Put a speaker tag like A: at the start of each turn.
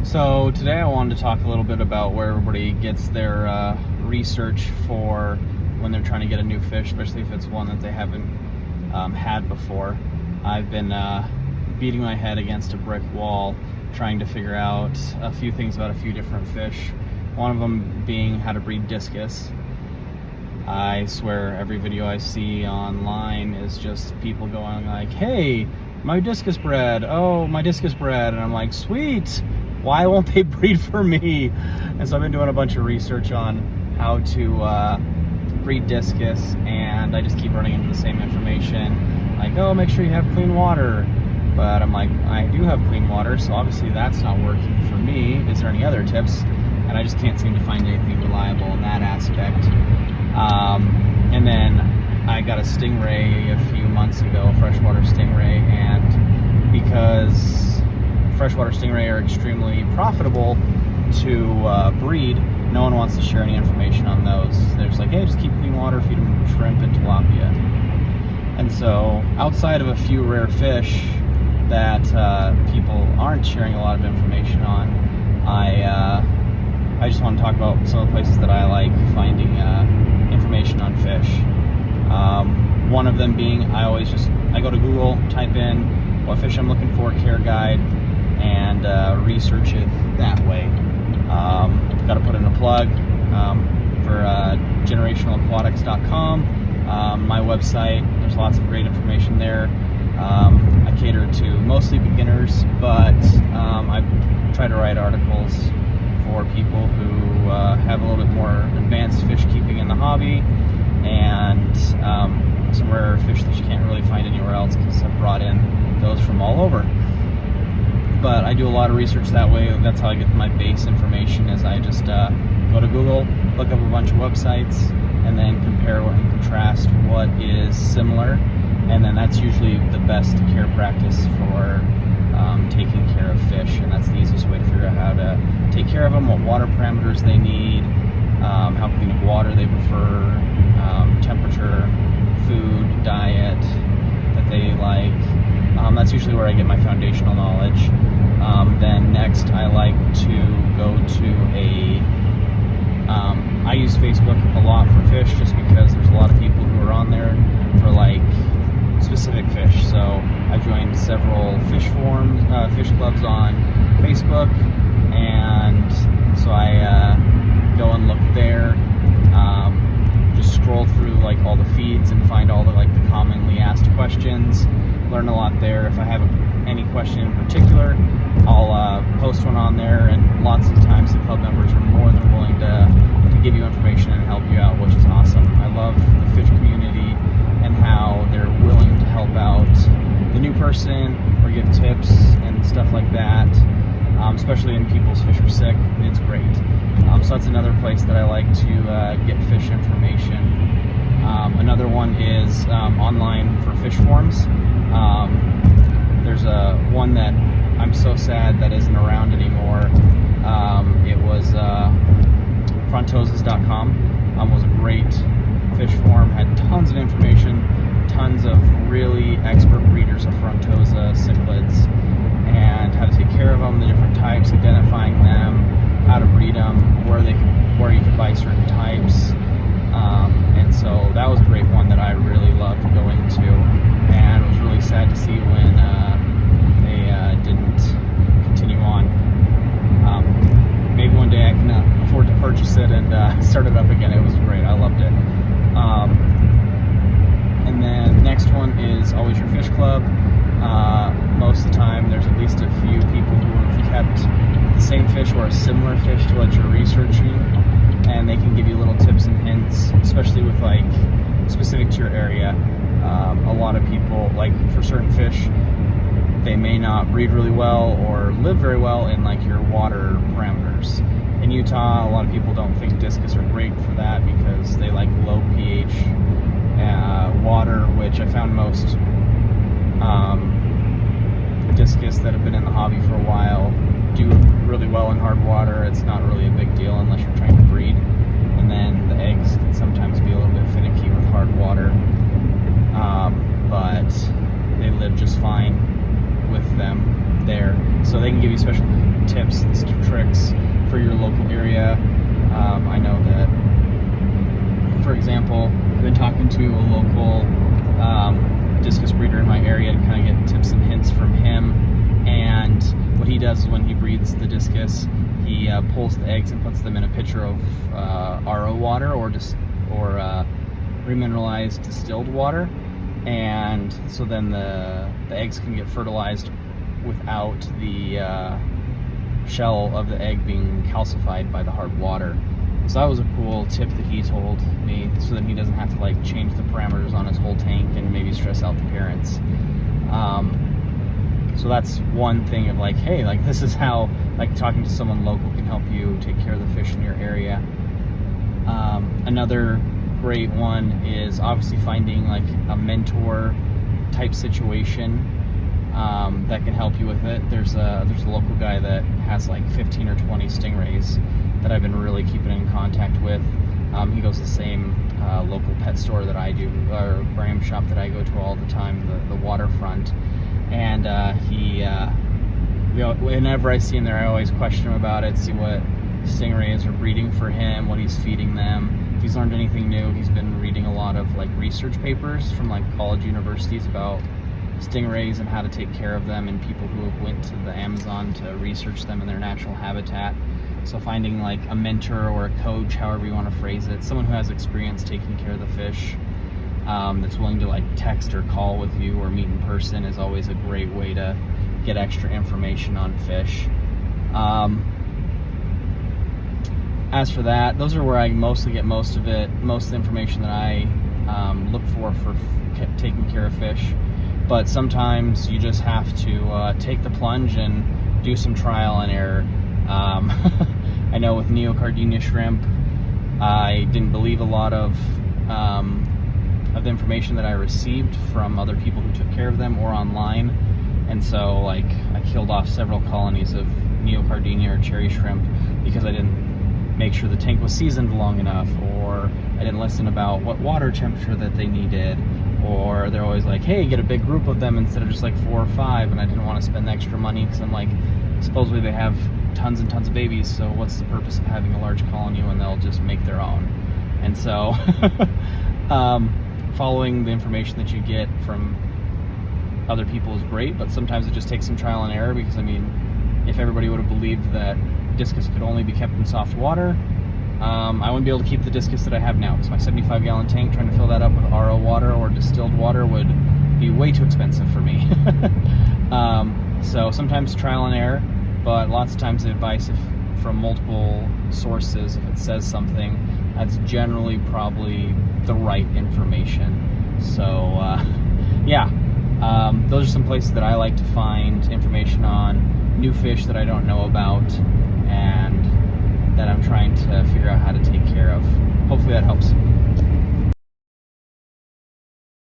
A: So today I wanted to talk a little bit about where everybody gets their research for when they're trying to get a new fish, especially if it's one that they haven't had before. I've been beating my head against a brick wall trying to figure out a few things about a few different fish. One of them being how to breed discus. I swear every video I see online is just people going like, hey, my discus bred, oh, my discus bred, and I'm like, sweet, why won't they breed for me? And so I've been doing a bunch of research on how to breed discus, and I just keep running into the same information, like, oh, make sure you have clean water. But I'm like, I do have clean water, so obviously that's not working for me. Is there any other tips? And I just can't seem to find anything reliable in that aspect. And then I got a stingray a few months ago, a freshwater stingray, and because freshwater stingray are extremely profitable to breed, no one wants to share any information on those. They're just like, hey, just keep clean water, feed them shrimp and tilapia. And so outside of a few rare fish that people aren't sharing a lot of information on, I just want to talk about some of the places that I like finding information on fish. One of them being, I go to Google, type in what fish I'm looking for, care guide, and research it that way. Got to put in a plug for generationalaquatics.com, my website. There's lots of great information there. I cater to mostly beginners, but I try to write articles for people who have a little bit more advanced fish keeping in the hobby, and some rare fish that you can't really find anywhere else because I've brought in those from all over. But I do a lot of research that way. That's how I get my base information, is I just go to Google, look up a bunch of websites, and then compare and contrast what is similar, and then that's usually the best care practice for taking care of fish, and that's the easiest way to figure out how to take care of them, what water parameters they need, how clean of water they prefer, temperature, food, diet that they like. That's usually where I get my foundational knowledge. Then next I like to go to I use Facebook a lot for fish, just because there's a lot of people who are on there for like specific fish. So I've joined several fish forums, fish clubs on Facebook, and so I go and look there, just scroll through like all the feeds and find all the commonly asked questions, learn a lot there. If I have any question in particular, I'll post one on there, and lots of times the club members are more than willing to give you information and help you out, which is awesome. I love the fish community and how they're willing to help out the new person or give tips and stuff like that, especially when people's fish are sick. It's great. So that's another place that I like to get fish information. Another one is online for fish forums. There's one that I'm so sad that isn't around anymore. It was frontoses.com. Was a great fish forum, had tons of information, tons of really expert breeders of frontosa cichlids, and how to take care of them, the different types, identifying them, how to breed them, where you can buy certain types. And so that was a great one that I really loved going to, and it was really sad to see when they didn't continue on. Maybe one day I can afford to purchase it and start it up again. It was great. I loved it. And then the next one is Always Your Fish Club. Most of the time there's at least a few people who have kept the same fish or a similar fish to what you're researching, and they can give you little tips and hints, especially with specific to your area. A lot of people, for certain fish, they may not breed really well or live very well in your water parameters. In Utah, a lot of people don't think discus are great for that because they like low pH water, which I found most discus that have been in the hobby for a while do really well in hard water. It's not really a big deal unless you're trying to breed, and then the eggs can sometimes be a little bit finicky with hard water, but live just fine with them there. So they can give you special tips and tricks for your local area. I know that, for example, I've been talking to a local discus breeder in my area to kind of get tips and hints from him. And what he does is when he breeds the discus, he pulls the eggs and puts them in a pitcher of RO water or remineralized distilled water, and so then the eggs can get fertilized without the shell of the egg being calcified by the hard water. So that was a cool tip that he told me, so then he doesn't have to like change the parameters on his whole tank and maybe stress out the parents. So that's one thing of like, hey, like this is how like talking to someone local can help you take care of the fish in your area. Another great one is obviously finding like a mentor type situation that can help you with it. There's a local guy that has like 15 or 20 stingrays that I've been really keeping in contact with. He goes to the same local pet store that I do, or aquarium shop that I go to all the time, the Waterfront. And whenever I see him there, I always question him about it, see what stingrays are breeding for him, what he's feeding them. If he's learned anything new, he's been reading a lot of like research papers from like college universities about stingrays and how to take care of them, and people who have went to the Amazon to research them in their natural habitat. So finding like a mentor or a coach, however you want to phrase it, someone who has experience taking care of the fish, that's willing to like text or call with you or meet in person, is always a great way to get extra information on fish. As for that, those are where I mostly get most of the information that I look for taking care of fish. But sometimes you just have to take the plunge and do some trial and error. I know with Neocardinia shrimp, I didn't believe a lot of the information that I received from other people who took care of them or online, and so like I killed off several colonies of Neocardinia or cherry shrimp because I didn't make sure the tank was seasoned long enough, or I didn't listen about what water temperature that they needed, or they're always like, hey, get a big group of them instead of just like 4 or 5, and I didn't want to spend the extra money because I'm like, supposedly they have tons and tons of babies, so what's the purpose of having a large colony when they'll just make their own? And so following the information that you get from other people is great, but sometimes it just takes some trial and error, because I mean, if everybody would have believed that discus could only be kept in soft water, I wouldn't be able to keep the discus that I have now, because my 75-gallon tank, trying to fill that up with RO water or distilled water would be way too expensive for me. So sometimes trial and error, but lots of times the advice from multiple sources, if it says something, that's generally probably the right information. So yeah, those are some places that I like to find information on new fish that I don't know about and that I'm trying to figure out how to take care of. Hopefully that helps.